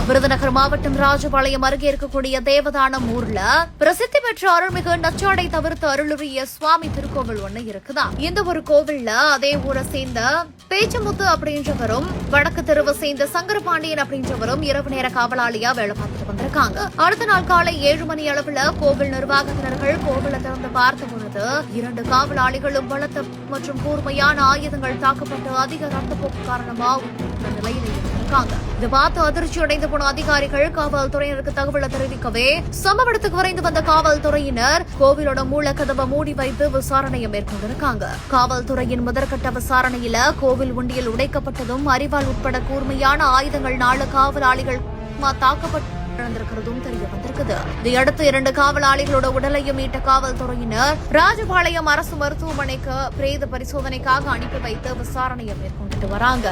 விருதுநகர் மாவட்டம் ராஜபாளையம் அருகே இருக்கக்கூடிய தேவதானம் ஊர்ல பிரசித்தி பெற்ற அருள்மிகு நச்சாடை தவிர்த்து அருளுரிய சுவாமி திருக்கோவில் ஒண்ணு இருக்குதா. இந்த ஒரு கோவில்ல அதே ஊரை சேர்ந்த பேச்சமுத்து அப்படின்றவரும் வடக்கு தெருவை சேர்ந்த சங்கரபாண்டியன் அப்படின்றவரும் இரவு நேர காவலாளியா வேலை பார்த்துட்டு வந்திருக்காங்க. அடுத்த நாள் காலை 7 மணி அளவுல கோவில் நிர்வாகத்தினர்கள் கோவிலை திறந்து பார்த்த பொழுது 2 காவலாளிகளும் பலத்த மற்றும் கூர்மையான ஆயுதங்கள் தாக்கப்பட்டு அதிக ரத்தப்போக்கு காரணமாக நிலையில் இருந்திருக்காங்க. இதை பார்த்து அதிர்ச்சி அடைந்து போன அதிகாரிகள் காவல்துறையினருக்கு தகவலை தெரிவிக்கவே சம்பவத்துக்கு விரைந்து வந்த காவல்துறையினர் கோவிலோட மூலக்கதவை மூடி வைத்து விசாரணையை மேற்கொண்டிருக்காங்க. காவல்துறையின் முதற்கட்ட விசாரணையில கோவில் உண்டியல் உடைக்கப்பட்டதும் அரிவாள் உட்பட கூர்மையான ஆயுதங்கள் 4 காவலாளிகள் தாக்கப்பட்டு இழந்திருக்கிறதும் தெரிய வந்திருக்குது. இதையடுத்து 2 காவலாளிகளோட உடலையும் மீட்ட காவல்துறையினர் ராஜபாளையம் அரசு மருத்துவமனைக்கு பிரேத பரிசோதனைக்காக அனுப்பி வைத்து விசாரணையை மேற்கொண்டுட்டு வராங்க.